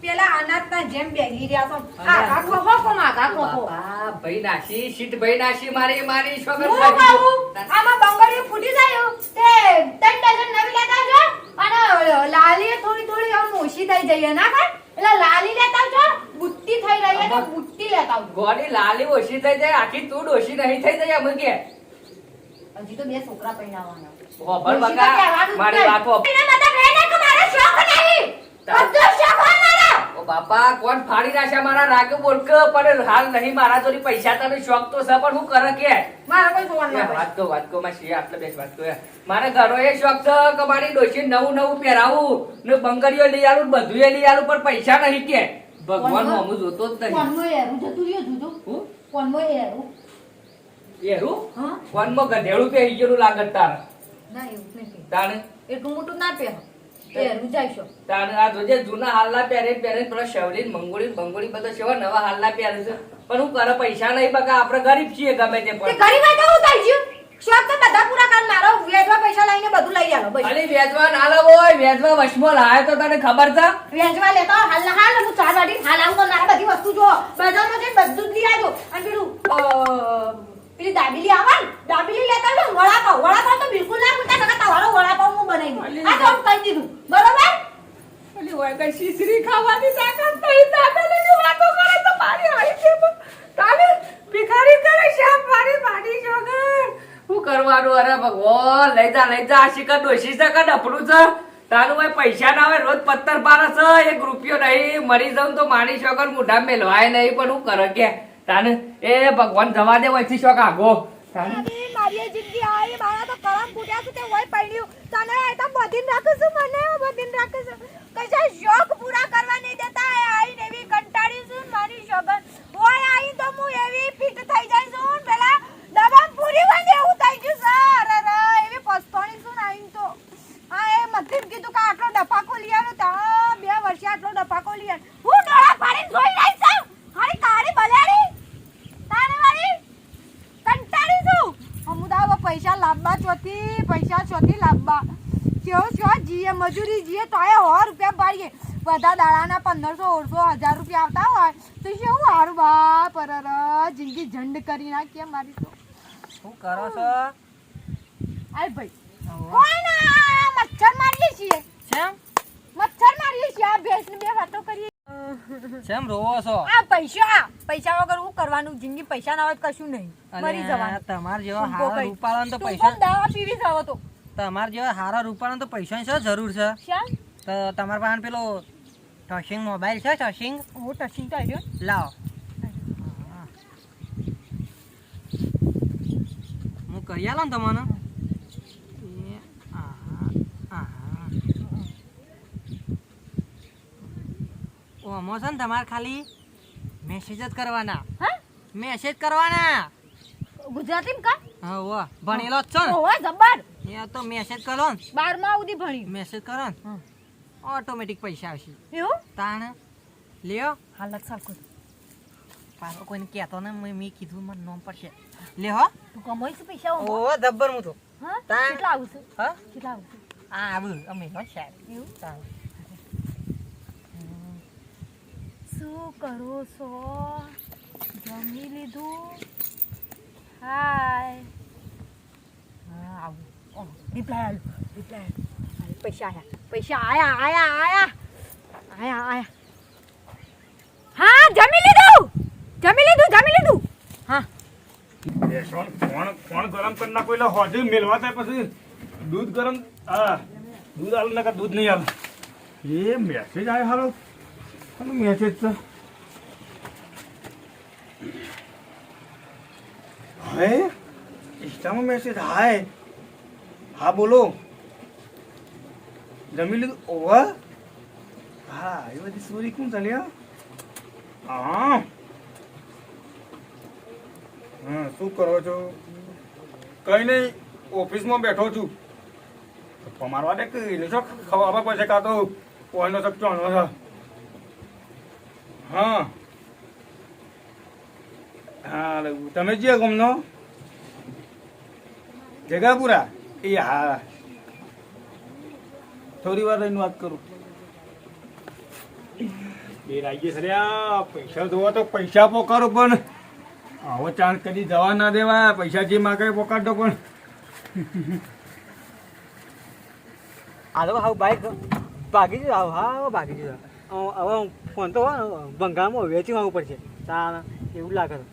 પેલા અનાજના જેમ બેહી રહ્યા છો આ ખોખો કોમ આ ખોખો બાપા ભાઈ નાસી શીટ ભાઈ નાસી મારી છોકર હું કહું આમાં બંગડીઓ ફૂટી જાય તે 3 ડઝન નવી લેતા આવજો અને લાલી થોડી આમ ઓછી થઈ જઈએ ના કર એટલે લાલી લેતા આવજો બુટ્ટી થઈ રહી છે તો બુટ્ટી લેતા આવજો ગોડી લાલી ઓછી થઈ જાય આખી તું ઓછી નહીં થઈ જાય અમે કે હજી તો બે છોકરા પહેરાવાના ઓભર બકા મારી વાત ઓભર એના મતલબ એ નહીં કે મારો શોખ નહીં બધો શોખ હોય મારો ઓ બાપા કોણ ફાડી નાખ્યા મારા રાગે બોલક પણ હાલ નહીં મારા જોડી પૈસા તને શોખ તો છે પણ હું કરે કે મારો કોઈ જોવાનું ના વાત કો માં શી આટલે બેસ વાત કો મારે ઘરો એ શોખ છે કે મારી ડોશી નવું પહેરાવું ને બંગડીઓ લઈ આલું બધું લઈ આલું પણ પૈસા નહીં કે ભગવાન મોમું જોતો જ નહીં કોણમો એરું જતું રહ્યો જુદો હું કોણમો એરું એરું હા કોનમાં ગધેડું કે ઈજેલું લાગત તાર ના એવું નહીં તાણે એટલું મોટું ના પહેર એરું જાયશો તાણે આ જોજે જૂના હાલના પહેરે પેલા શેવલી બંગોળી બધો સેવા નવા હાલના પહેરે છે પણ હું કરે પૈસા નહીં બકા આપણે ગરીબ છીએ ગમે તે પણ ગરીબ હોય તો હું થઈ ગયું શોખ તો બધા પૂરા કર મારો વેચવા પૈસા લઈને બધું લઈ આલો બસ ખાલી વેચવા ના લાવો હોય વેચવા વશમો લાવે તો તને ખબર છે વેચવા લેતા હાલ હું ચાર વાટી હાલ આવું તો મારા બધી વસ્તુ જો બજારમાં જઈને બધું જ લઈ આવજો અને પેલી દાબેલી આવે ને દાબેલી લેતા આવજો વડાપાવ તો બિલકુલ ના પૂછતા નકર તમારો વડાપાવ હું બનાવી દઉં આ તો હું કહી દીધું બરોબર ઓલી હોય કઈ શીશરી ખાવાની તાકાત નહીં દાબેલીની વાતો કરે તો મારી આવી છે તાને ભિખારી કરે શામ મારી જોગર શું કરવાનું અરે ભગવાન લઈ જા આ શિકર ડોશી છે કે ડફડું છે તારું ભાઈ પૈસા ના આવે રોજ પત્તર પારે છે 1 રૂપિયો નહીં મરી જાઉં તો મારી છોકર મોઢા મેલવાય નહીં પણ હું કરે કે તાને એ ભગવાન જવા દે વચ્ચે શોખ આગો મારી જિંદગી આઈ મારા તો કળમ ફૂટ્યા છે તે હોય પડ્યું તને તો બધીન રાખું છું મને બધીન રાખું છું કશા શોખ પૂરા કરવા નહીં દેતા આઈને એવી કંટાળી છું મારી શોગન હોય આઈ તો હું એવી ફિટ થઈ જાય છું પેલા દબામ પૂરી વને એવું થઈ ગયું સર અરે એવી પસ્તોણી છું આઈ તો આ એ મતલબ કીધું કે આટલો ડફાકો લઈ આવ્યો તા 2 વર્ષે આટલો ડફાકો લઈ આવ્યો હું ડોળા પાડીને જોઈ રહી છું હારી કાળી બલાડી તારે વાળી કંટાળી છું અમુદાવા પૈસા લાવવા ચોથી લાવવા કેવો છો જીએ મજૂરી જીએ તો એ 100 રૂપિયા પાડીએ બધા દાડાના 1500 150 1000 રૂપિયા આવતા હોય તો શું હારું બાપ અરર જિંદગી ઝંડ કરી નાખીએ મારી તો શું કરો છો આય ભાઈ કોઈ ના મચ્છર મારીએ છીએ આ ભેંસને બે વાતો કરીએ કેમ રોવો છો આ પૈસા વગર હું કરવાનું જિંદગી પૈસા ના હોય કશું નહીં મરી જવાનું તમાર જેવા હારા રૂપાળાને તો પૈસા દવા પીવી જાવ તો તમાર જેવા હારા રૂપાળાને તો પૈસાની શું જરૂર છે તો તમાર પાસે પેલો ટચિંગ મોબાઈલ છે ટચિંગ તો આવ્યો લાવો હું કરી આલો ને તમને ઓમો છે ને તમારે ખાલી મેસેજ જ કરવાના મેસેજ કરવાના ગુજરાતીમાં કા હા ઓ ભણેલો જ છો ને ઓય જબર એ તો મેસેજ કરો ને 12માં સુધી ભણી મેસેજ કરો ને ઓટોમેટિક પૈસા આવશે એવું તાણ લ્યો હાલત સાલકો પાછો કોઈને કહેતો ને મેં કીધું મને નોમ પડશે લે હો તું કમાઈશ પૈસા ઓ દબ્બર હું તો હા તાણ કેટલા આવશે હા કેટલા આવશે આ આવું અમે હો સાહેબ એવું તાણ શું કરો છો જમી લીધું હાય હા આવું રિપ્લાય પૈસા આયા હા જમી લીધું હા કોણ ગરમ કરી નાખો એટલે હોજે મેલવા થાય પછી દૂધ ગરમ દૂધ આલું ના દૂધ નહીં આલું એ મેસેજ આવ્યો હાલો મેસેજ છે હે ઇન્સ્ટામાં મેસેજ હાય હા બોલો જમી લીધું ઓવા હા એ બધી સ્ટોરી કોણ ચાલ્યા હા શું કરો છો કઈ નહીં ઓફિસમાં બેઠો છું તમારા માટે કઈ શું ખબર પડશે કાં તો કોઈનો શક ચોણો છે હા હા તમે જે ગમનો જગાપુરા એ હા થોડી વાર રહીને વાત કરું બે રાજી સર્યા પૈસા જોવા તો પૈસા પોકારો પણ આવો ચાન્સ કદી જવા ના દેવાય. પૈસા જે માગે પોકાડો પણ આ તો હાવ બાઈક ભાગી ગયું હા ભાગી ગયું હવે ફોન તો બંગાળમાં વેચી આવવું પડશે તાર એવું લાગે છે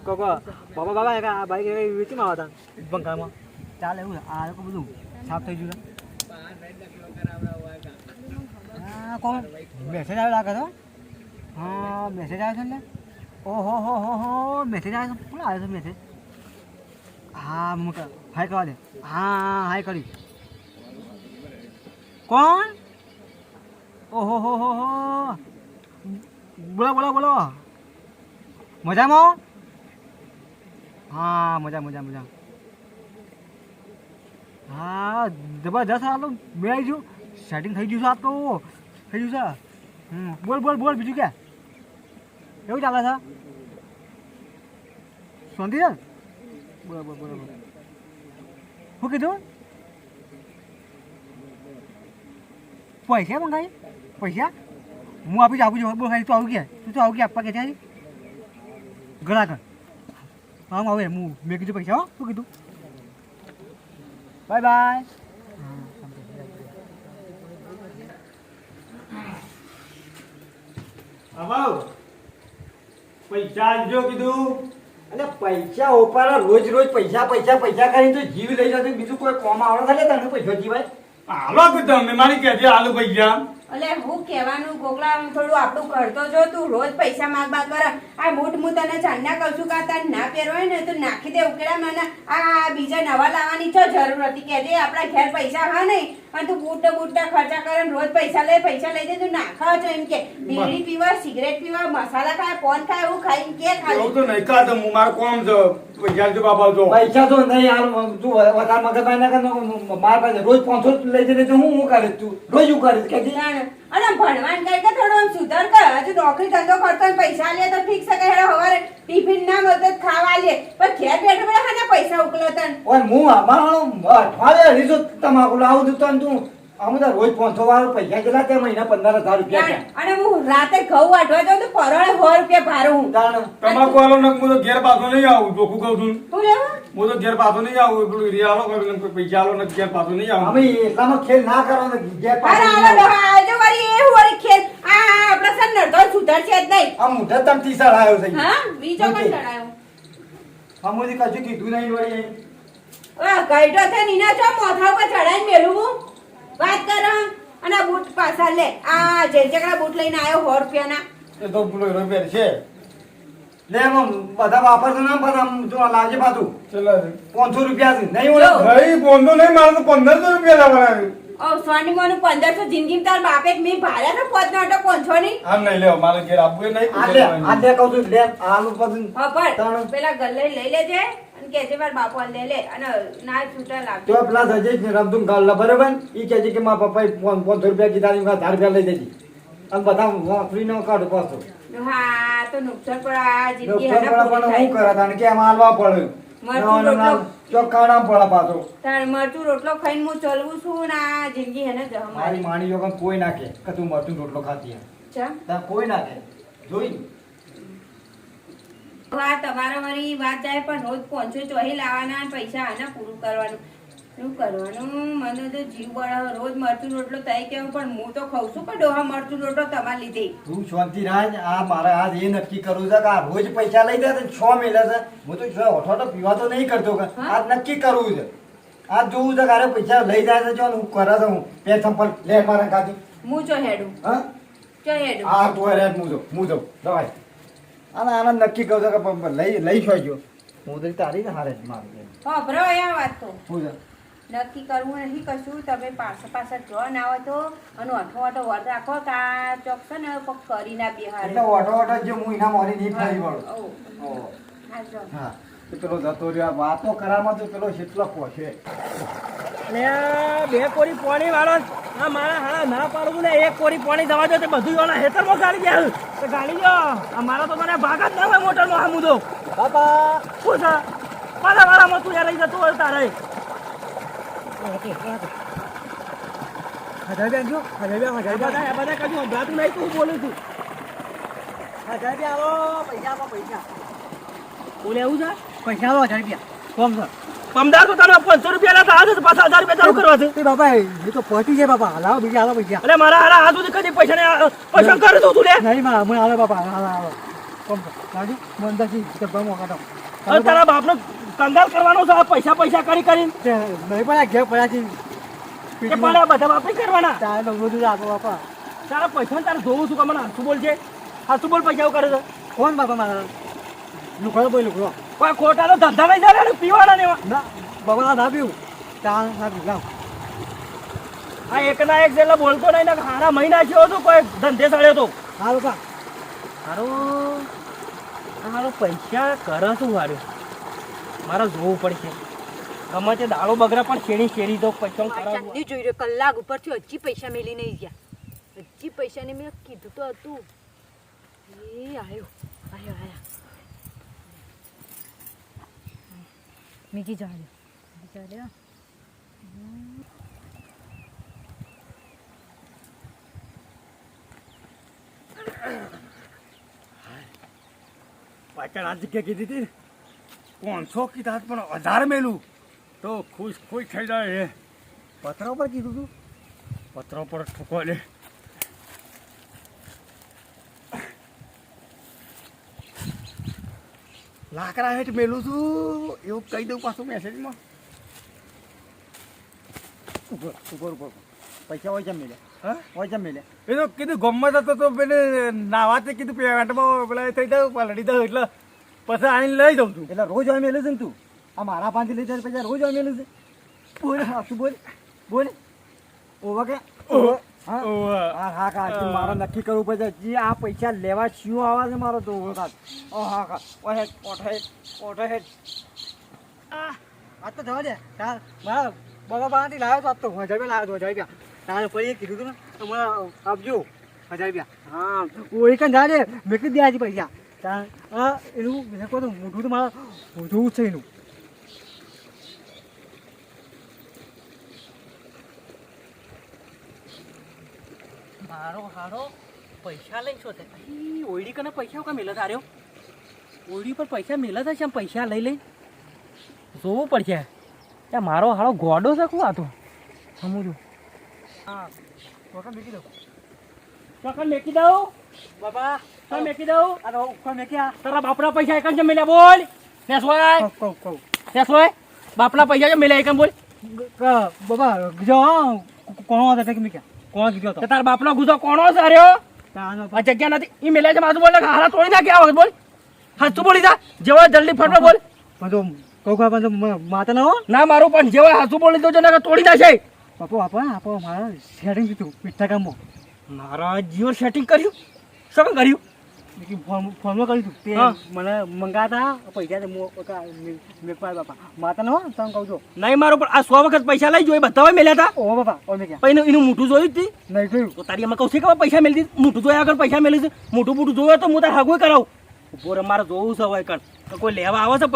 બાબા બાબા આ બાઈક વેચી માં હતા બંગાળમાં ચાલે એવું આ લોકો બધું સાફ થઈ ગયું હા કોણ મેસેજ આવ્યો લાગે છે હા મેસેજ આવ્યો છે એટલે ઓહો મેસેજ આવ્યો છે કોણ આવ્યો છે મેસેજ હા હાય કરવા દે હા હાય કરી કોણ ઓહો બોલો મજામાં હા મજા હા જબરજસ્ત આ તો બે આવી ગયું સેટિંગ થઈ ગયું છે આ તો થઈ ગયું છે બોલ બીજું ક્યાં એવું ચાલે છે શાંતિ છે બરાબર શું કીધું પૈસા મંગાવી પૈસા હું આપી આપું છું બોલ ખાલી તું આવું ગયા આપવા કે ત્યાં ઘણા કર હા આવે મેં કીધું પૈસા હો શું કીધું બાય આવો પૈસા આલજો કીધું. એટલે પૈસા ઉપર રોજ પૈસા કરીને તો જીવ લઈ જતો બીજું કોઈ કોમ આવડે થાય તને પૈસા જીવાય હાલો કે તમે મારી કહેજે આલુ પૈસા. અલે હું કહેવાનું ગોગલા થોડું આપણું કરતો જો તું રોજ પૈસા માંગવા કર આ બૂટ હું તને ચાંદના કહું છું કે તાર ના પહેરવાય ને તો નાખી દે ઉકેડા મને આ બીજા નવા લાવવાની તો જરૂર હતી કહેજે આપણા ઘેર પૈસા હા નહીં અને તું બૂટ ખર્ચા કરે રોજ પૈસા લઈ દે તું નાખા છો એમ કે બીડી પીવા સિગરેટ પીવા મસાલા ખાય પોન ખાય એવું ખાઈ કે ખાલી એવું તો નહીં ખાતો હું મારું કોમ છે પૈસા જો બાબા જો પૈસા તો નહીં હાલ તું વધારે મગજ ના કર મારા પાસે રોજ 500 લઈ જઈને હું કરે તું રોજ હું કરે કે અને ભણવાન કઈ કે થોડું આમ સુધાર કર હજુ નોકરી ધંધો કરતો હોય પૈસા લે તો ઠીક છે કે હેડો હવારે ટિફિન ના મળતો ખાવા લે પણ ઘેર બેઠો બેઠા ખાને પૈસા ઉકલો તન ઓય હું અમારો અઠવાડિયે રીસો તમાકુ લાવું તું તું અમે તો રોજ 500 વાળો પૈસા કેટલા તે મહિના 15,000 રૂપિયા અને હું રાતે ઘઉં વાટવા જાઉં તો પરોળે 100 રૂપિયા ભારું હું તમાકુ વાળો ને હું તો ઘેર પાછો નહીં આવું ચોખ્ખું કહું છું. શું લેવા હું તો ઘેર પાછો નહીં આવું પેલું રિયાલો પૈસા આલો ને ઘેર પાછો નહીં આવું. અમે એટલામાં ખેલ ના કરવાનો જે અરે આલો ડોહા આજો વળી એ વળી ખેલ આ આપણા સર નડતો સુધાર છે જ નહીં આ મુઠા તમ તીસળ આવ્યો છે હા બીજો પણ ચડાયો અમોદી કશું કીધું નહીં વળી ઓય કઈડો છે નીના ચો મોથા ઉપર ચડાઈને મેલું હું વાત કર અને આ બૂટ પાછા લે આ જેજકડા બૂટ લઈને આવ્યો 100 રૂપિયાના એ તો પેલો રૂપિયા છે લે એમ બધા વાપરતો ના બધા જો લાવજે પાછું ચલો 500 રૂપિયા છે નહીં ઓળખ ભાઈ બોંધો નહીં મારે તો 1500 રૂપિયા લાવવાના. ઓ સોની મોનું 1500 જિંદગી તાર બાપે મેં ભાડ્યા તો પોત નોટો 500 ની આમ નહીં લેવો મારે ઘેર આપવું નહીં. આ લે કહું છું લે આનું બધું હા પણ પેલા ગલ્લે લઈ લેજે અને કેજે માર બાપુ લે અને ના છૂટા લાગ તો પેલા સજે રમતું ગાલ બરાબર ઈ કહે છે કે મારા પપ્પાએ 500 રૂપિયા કીધા ને 1000 રૂપિયા લઈ દેજી અને બધા વાપરી નો કાઢો પાછો હા તો નુકસાન પણ આ જિંદગી ડોક્ટર હેના પણ પૂરી હું થાય કરે તાને કે આમાં હાલવા પડે મરચું રોટલો ચોક્કાડા પડે પાછો તાર મરચું રોટલો ખાઈને હું ચલવું છું ને આ જિંદગી હેને જવા મારી માણી જો કોઈ નાખે કે તું મરચું રોટલો ખાતી ચા તા કોઈ નાખે જોઈ હા તમારા મારી વાત જાય પણ રોજ 500 ચોહી લાવવાના અને પૈસા આના પૂરું કરવાનું શું કરવાનું મને તો જીવ બળાવે રોજ મરચું રોટલો તય કેવું પણ હું તો ખાઉં છું કે ડોહા મરચું રોટલો તમારે લીધે તું શાંતિ રાખ આ મારે આજ એ નક્કી કરવું છે કે આ રોજ પૈસા લઈ દે તો 6 મેલે છે હું તો 6 ઓઠો પીવા તો નહીં કરતો કે આજ નક્કી કરવું છે આજ જોવું છે કે પૈસા લઈ જાય છે જો હું કરે છે હું બે થંપલ લે મારા ખાતી હું ચો હેડું હા ચો હેડું આ તું રે હું જો દવાઈ આના નક્કી કહું છું કે લઈ ગયો હું તો તારી ને હારે મારી હા બરો આ વાત તો હું નક્કી કરવું નહીં કશું તમે પાછા જો ના આવો તો અને અઠો વર રાખો કે આ ચોક છે ને કોક કરી ના બિહાર એટલે ઓટો જે હું એના મોરી નહીં ફરી વળું હા તો પેલો જતો રહ્યો વાતો કરામાં તો પેલો કેટલો પહોંચે બે કોરી પાણી વાળો આ મારા હારા ના પાડવું ને એક કોરી પાણી જવા દો તે બધું વાળા હેતરમાં ગાડી ગયા તો ગાડી જો આ મારા તો મને ભાગ જ ના હોય મોટરનો આ મુદો બાપા શું છે મારા વાળામાં તું યાર રહી જતું હોય તારે 1000 આપજો 1000 બધા કશું સંભળાતું નહીં તો હું બોલું છું 1000 આવો પૈસા આપો પૈસા બોલે એવું છે પૈસા આવો 1000 કોમ સર પમદાર તો તને 500 રૂપિયા ના હતા પાછા 1000 રૂપિયા ચાલુ કરવા છે તે બાપા એ તો પહોંચી જાય બાપા હાલાવો બીજા હાલો પૈસા એટલે મારા હારા હાથ સુધી કદી પૈસા ને પસંદ કરે તો તું લે નહીં માં મને હાલો બાપા હાલો કોમ સર રાજી મંદાજી કરવા મોકાતો હવે તારા બાપનો કંગાલ કરવાનો છે પૈસા પૈસા કરી કરીને નહીં પણ ઘેર પડ્યા છે કે પણ બધા બાપે કરવાના તારે બધું રાખો બાપા તારા પૈસા તારે જોવું છું કે મને હાથું બોલ છે હાથું બોલ પૈસા એવું કરે છે કોણ બાપા મારા લુકડો બોલ લુકડો કોઈ ખોટા તો ધંધા નહીં ચાલે પીવાના ને એવા ના બાબા ના પીવું ચા ના પીવું લાવ આ એકના એક જેટલા બોલતો નહીં ને હારા મહિના થયો તો કોઈ ધંધે સળ્યો તો હા બાપા મારો પૈસા કરે શું હાર્યો મારે જોવું પડશે ગમે તે દાળો બગડા પણ શેરી તો પૈસા ચાંદની જોઈ રહ્યો કલાક ઉપરથી હજી પૈસા મેલી નહીં ગયા હજી પૈસા ને મેં કીધું તો હતું એ આયો મીકી ચાલ્યો પાછળ આ જગ્યા કીધી હતી 500 કીધા પણ 1000 મેલું તો ખુશ થઈ જાય પથરા પર કીધું તું પત્રો પર ઠુકો લે લાકડા હેઠ મેલું છું એવું કહી દઉં પાછું મેસેજમાં ઉપર પૈસા હોય છે મેલે હા હોય છે મેલે એ તો કીધું ગમત હતો તો પેલે નાવાતે કીધું પેમેન્ટમાં પેલા થઈ દઉં પલડી દઉં એટલે પછી આવીને લઈ જાઉં છું એટલે રોજ હોય મેલું છે ને તું આ મારા પાંચથી લઈ જાય પૈસા રોજ હોય મેલું છે બોલ શું બોલ ઓવા કે હા હા કા મારે નક્કી કરવું પડશે જે આ પૈસા લેવા શું આવે છે મારો તો ઓળખાત હા હા ઓઠે હેઠ આ તો જવા દે મારા બાબા પાસેથી લાવ્યો તો 1000 રૂપિયા લાવ્યો 1000 રૂપિયા તારે ફરી કીધું હતું ને તો મને આપજો 1000 રૂપિયા હા ઓળી કન જા દે મેં કીધું દે આજે પૈસા હા એનું મેં કહું તો મોઢું તો મારે જોવું છે એનું મારો હારો પૈસા લઈ છો તે ઓયડી કને પૈસા કા મેલા તાર્યો ઓયડી પર પૈસા મેલા છે પૈસા લઈ લઈ જોવું પડશે ત્યાં મારો હારો ગોડો છે શું આતો સમજુ હા ચોકન મેકી દઉં ચોકન મેકી દઉં બાબા તો મેકી દઉં આ તો કોણ મેક્યા તારા બાપના પૈસા એકન છે મેલ્યા બોલ નેસવાય કહું નેસવાય બાપના પૈસા છે મેલ્યા એકન બોલ બાબા જો કોણ હતા કે મેક્યા કોણ કીધું તે તારા બાપનો ગુજો કોણો છે અર્યો તાનો આ જગ્યા નથી ઈ મેલ્યા છે માથું બોલ ને હારા તોડી નાખ્યા વખત બોલ હાથું બોલી જા જેવા જલ્દી ફટફટ બોલ પણ તો કહું પણ માતા ના હો ના મારું પણ જેવા હાથું બોલી દો ને તોડી નાખે બાપુ આપો મારા સેટિંગ થયું મીઠા કામમાં મારા જીઓ સેટિંગ કર્યું શું કર્યું ફોનમાં કર્યું હતું તે હા. મને મંગાતા પૈસા મેં પાય બાપા માતા ના હો તમે કહું છો નહીં મારું પણ આ 100 વખત પૈસા લઈ જોઈ બધા હોય મેલ્યા હતા ઓ બાપા ઓ મેં ક્યાં પછી એનું મોટું જોયું જ તી નહીં જોયું તો તારી એમાં કહું છે કે પૈસા મેલી દીધી મોટું જોયા આગળ પૈસા મેલી છે મોટું જોયો તો હું તાર હગું કરાવું ઉભો રે મારે જોવું છે હોય કણ તો કોઈ લેવા આવે છે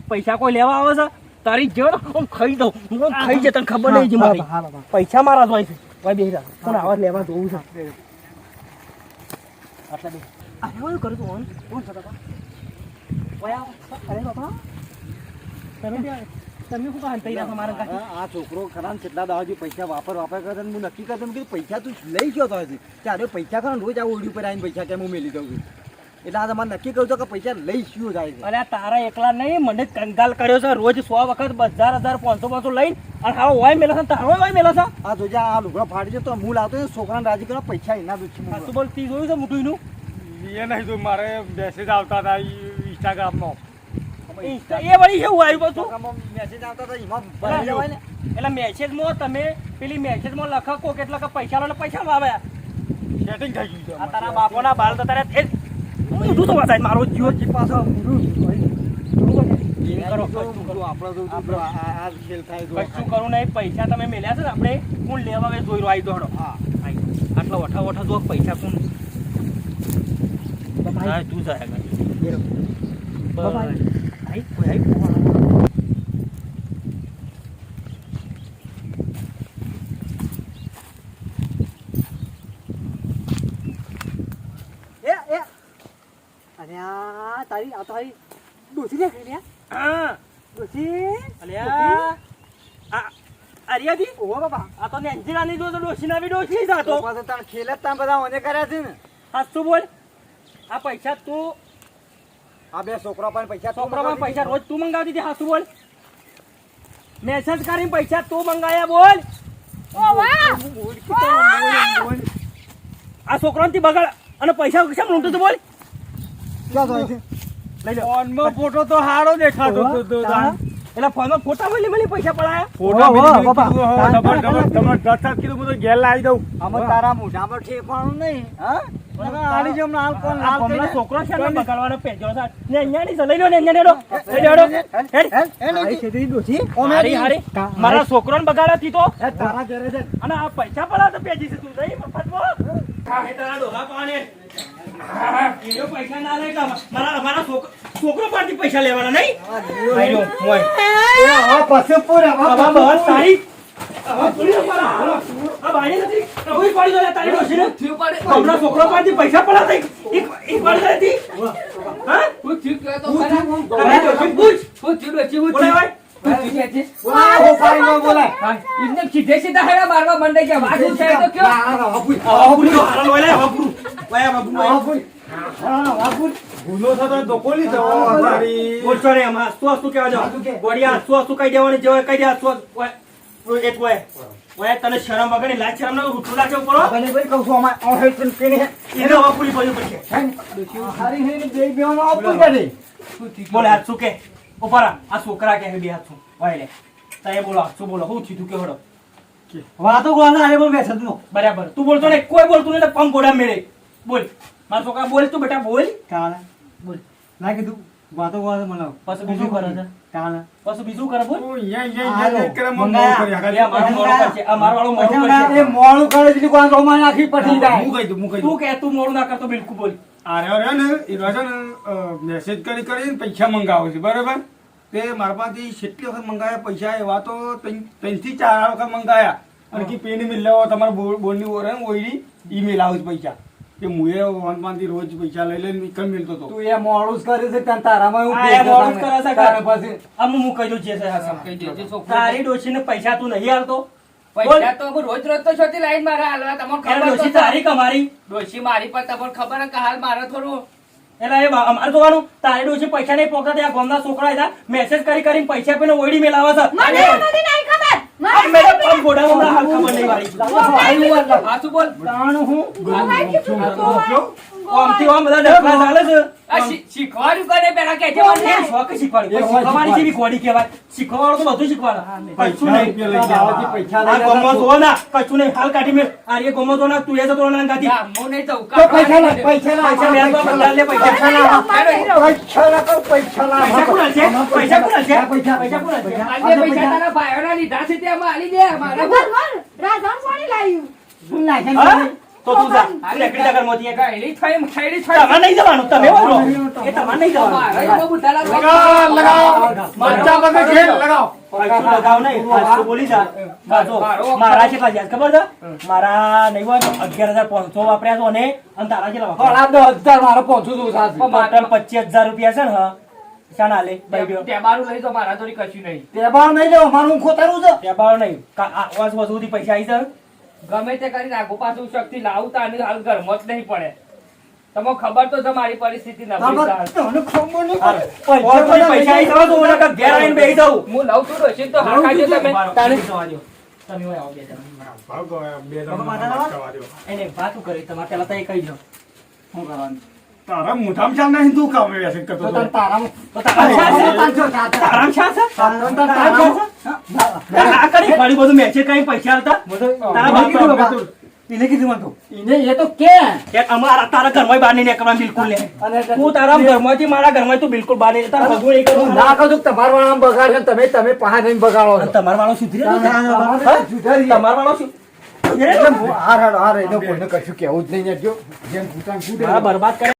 પૈસા કોઈ લેવા આવે છે તારી જેવો ને હું ખાઈ દઉં હું ખાઈ જાય તને ખબર નહીં છે મારી હા બાપા પૈસા મારા જ હોય છે ભાઈ બેહી જા પણ આવા લેવા જોવું છે આટલા બે અરે હું કરું છું કોણ છે બાપા ઓય આવો અરે બાપા તમે શું કહા તઈ રાખો મારા કાકી આ છોકરો ખરા કેટલા દાવાજી પૈસા વાપર કરે હું નક્કી કરતો મેં કીધું પૈસા તું લઈ ગયો તો હજી ત્યારે પૈસા ખરા રોજ આ ઓડી ઉપર આવીને પૈસા કેમ હું મેલી દઉં છું એટલે આ તમારે નક્કી કહું છું કે પૈસા લઈ શું જાય છે અરે આ તારા એકલા નહીં મને કંગાલ કર્યો છે રોજ 100 વખત 1000 500 લઈને અને હારો હોય મેલો છે તારો હોય મેલો છે આ જોજે આ લુગડા ફાડી છે તો હું લાવતો છોકરાને રાજી કરવા પૈસા એના દુઃખી તું બોલ તી જોયું છે મોટું એનું એ નહીં તો મારે મેસેજ આવતા હતા ઇન્સ્ટાગ્રામમાં એ વળી એવું આવ્યું પાછું મેસેજ આવતા હતા એમાં ભરાઈ જવાય ને એટલે મેસેજમાં તમે પેલી મેસેજમાં લખકો કેટલા કે પૈસા લો ને પૈસા આવે સેટિંગ થઈ ગયું આ તારા બાપોના બાલ તો તારે એ મોઢું તો વાતાય મારો જીવો પાછો કશું કરું નહીં પૈસા તમે મેલ્યા છે ને આપણે કોણ લેવા આવે જોઈ રહ્યો આવી દોડો હા આટલા વઠા જો પૈસા કોણ હા તું જાય અરે આ તારી આ તારી ડોસી દેખાય ને હા ડોસી અલ્યા આ અરિયાજી ઓહો બાપા આ તો નેંજરાની જો ડોશી ના ડોશી જાતો પાછો તાર ખેલ જ તાર બધા મને કર્યા છે ને હાચું બોલ આ પૈસા તું આ બે છોકરા પણ પૈસા છોકરામાં પૈસા રોજ તું મંગાવતી હતી હાચું બોલ મેસેજ કરીને પૈસા તું મંગાયા બોલ ઓ વાહ આ છોકરાને બગાડ અને પૈસા કેમ લૂંટતો બોલ ક્યાં જાય છે લઈ લો ફોનમાં ફોટો તો હારો દેખાતો હતો એટલે ફોનમાં ફોટા મળી પૈસા પડાયા ફોટા ઓહો, બીજી બાપા. કીધું, ડબલ તમે 10 કીધું હું તો ઘેર લાવી દઉં આમાં તારા મોઢામાં ઠેફાણું નહીં હા આલી જેમ હાલ કોણ આ લાલ ગમલા થઈને. છોકરો છે ને બગાડવાનો પેજો છે ને અહીંયા ની છે. લઈ લો ને અહીંયા નેડો લઈ લેડો હેડ હારી છેતરી ડોસી હારી હારી મારા છોકરોને બગાડ્યા તો એ તારા ઘરે છે અને આ પૈસા પડા તો પેજી છે તું નહીં મફતમાં હા એ તારા ડોહા પાને એનો પૈસા ના લે કે મારા છોકરો પાસેથી પૈસા લેવાના નહીં ભાઈ લો મોય એ હવે પછી પૂરે બાબા બહુ સારી હવે પૂરી મારા હાલો આ ભાઈ નથી હવે પડી ગયો તારી ડોશીને હમણાં છોકરો પાસેથી પૈસા પડા થઈ એક પડી ગઈ હતી હા હું થયું કે તો તારી ખરા ડોશી પૂછ હું થયું ડોશી હું બોલાય થયું ભાઈ ઓ ફાઈ નો બોલાય એમને સીધે સીધા હેડા મારવા મંડાઈ ગયા વાતું છે તો કયો હવે પૂરી હાલો લોય લે હવે પૂરું વાયા બાબુ ગુનો થતો તો પોલીસ જવા તારી બોલશો ને એમાં હસતું હસતું કહેવા જાવ ગોળિયા હસતું હસતું કહી દેવાની જવાય કહી દે હસતું એક ઓય તને શરમ વગર ની લાજ શરમ ના રૂઠું લાગે ઉપર બને ભાઈ કહું છું અમાર આ હેડ પેન પેન હે એને હવે પૂરી પડ્યું પડશે હારી હે બે બેવાનો આપું કરે બોલે હાથ શું કે ઉપર આ છોકરા કે બે હાથ શું ઓય લે તાએ બોલો શું બોલો હું થયું કે હડો વાતો કોના આરે પણ બેસત નો બરાબર તું બોલતો ને કોઈ બોલતું નહીં પંપ ગોડા મેળે બોલ મારા છોકરા બોલ તું બેટા બોલ કાલે બોલ ના કીધું વાતો કોના મને પછી બીજું કરે છે કાલે પછી બીજું કરે બોલ ઓ યા કરે મમ એ મારું મોડું કરશે આ મારું વાળું મોડું એ કરશે મોળું કરે છે કોણ રોમા નાખી પટી જાય હું કહી દઉં તું કે તું મોડું ના કરતો બિલકુલ બોલ અરે ને એ છે ને મેસેજ કરીને પૈસા મંગાવે છે બરાબર તે મારા પાસેથી કેટલી વખત મંગાયા પૈસા એવા તો 3 થી 4 વખત મંગાયા અને કે પેન મિલ લેવો તમારા બોર્ડની ઓર ઓઈડી ઈમેલ આવે છે પૈસા કે મુએ વનમાંથી રોજ પૈસા લઈ લઈને કમ મિલતો તો તું એ મોળું જ કરે છે ત્યાં તારામાં હું આ એ મોડું જ કરે છે તારા પાસે આમ હું કહી દઉં જે છે હા કહી દેજે છોકરો તારી ડોશીને પૈસા તું નહીં હાલતો પૈસા તો હું રોજ રોજ તો છોતી લાઈન મારા હાલવા તમને ત્યારે ખબર ડોશી તો તારી કમારી ડોશી મારી પર તમને ખબર હે કે હાલ મારે થોડું એટલે એ અમારે જોવાનું તારી ડોશી પૈસા નહીં પોકતા ત્યાં ગામના છોકરા હતા મેસેજ કરીને પૈસા પેલો ઓયડી મેલાવે છે મને નથી નહીં ખબર આ મેડમ પંપ ગોડા હમણાં હાલ ખબર નહીં વાળી હાથું બોલ તાણ હું ગોવાઈ આમથી આમ બધા ડખલા ચાલે છે આ શીખવાડ્યું કરે પેલા કે છે મને એ શોખ શીખવાડ્યું શીખવાની જેવી ઘોડી કહેવાય શીખવાડો તો બધું શીખવાડે કશું નહીં પૈસા આ ગમો જો ના કશું નહીં હાલ કાઢી મેં આ એ ગમો જો ના તું એ જતો ના ગાતી ના, હું નહીં જઉં. તો પૈસા લા પૈસા લા પૈસા મેં તો બધા લે પૈસા પૈસા લા પૈસા લા કર પૈસા લા પૈસા કોના છે પૈસા કોના છે પૈસા કોના છે આજે પૈસા તારા ભાઈઓના લીધા છે તે આમાં આલી દે મારે બોલ. રાધન પાણી લાવ્યું શું નાખે હા? તો તું જા તું એકડી જગર મોતી એક ગાયડી થઈ, ખાયડી થઈ. તમારે નહીં જવાનું તમે બોલો એ તમારે નહીં જવાનું મારે એવો બુઢાલા લગાવ લગાવ બચ્ચા બધે ઘેર લગાવ પૈસું લગાવ નહીં પાછું બોલી જા પાછો મારા કેટલા છે ખબર છે મારા નહીં હોય 11,500 વાપર્યા છો અને તારા કેટલા વાપર્યા? હળા 10,000 મારો પહોંચું છું સાસુ ટોટલ 25,000 રૂપિયા છે ને હા શાના લે ભાઈ તે મારું લઈ તો મારા જોડી કશું નહીં. તે બાર નહીં લેવો મારું ખોતરું છે ત્યાં બાવ નહીં વાસ વધુથી પૈસા આવી છે ગમે તે કરીને આગુ પાછું શક્તિ લાવતા અને હાલ ઘરમાં જ નહીં પડે. તમને ખબર તો છે મારી પરિસ્થિતિ નબળી છે હાલ. તને ખબર નહીં હાલ. પડે. પૈસા આવી જવા તો ઓલા કાંઈક ઘેર આવીને બેસી જાઉં હું લઉં છું ડોશી તો હાલ કાઢજો તમે. તાળી જવા દ્યો. તમે હોય આવો બે જણા. ભાગો બે બાબા, જણ માતા કરવા દો એને વાતું કરી તમારે પેલા તો એ કહી દો શું કરવાનું તારા મોઢામાં ચાલ નહીં તું કામ વ્યસન કરતો તો હતો. તને તારામાં તો તારા શા છે? તારામાં શા છે? તારામાં શા છે? આ કરી ફરી બધું મેચે કઈ પૈસા આલતા તારા બાપ કીધું બાબા. એને કીધું મને તો એને એ તો કે કે અમારા તારા ઘરમાં બહાર નહીં નીકળવાનું બિલકુલ નહીં અને હું તારા ઘરમાંથી મારા ઘરમાં તું બિલકુલ બહાર નહીં તારા ભગવું નહીં કરું ના કહું તમારા વાળા બગાડ છે તમે તમે પહાડ થઈને બગાડો છો તમારા વાળો સુધરી તમારે સુધારીએ. તમારા વાળો શું એટલે હાર હાર હાર એનો કોઈને કશું કેવું જ નહીં જો જેમ ભૂતાન ફૂટે મારા બરબાદ કરે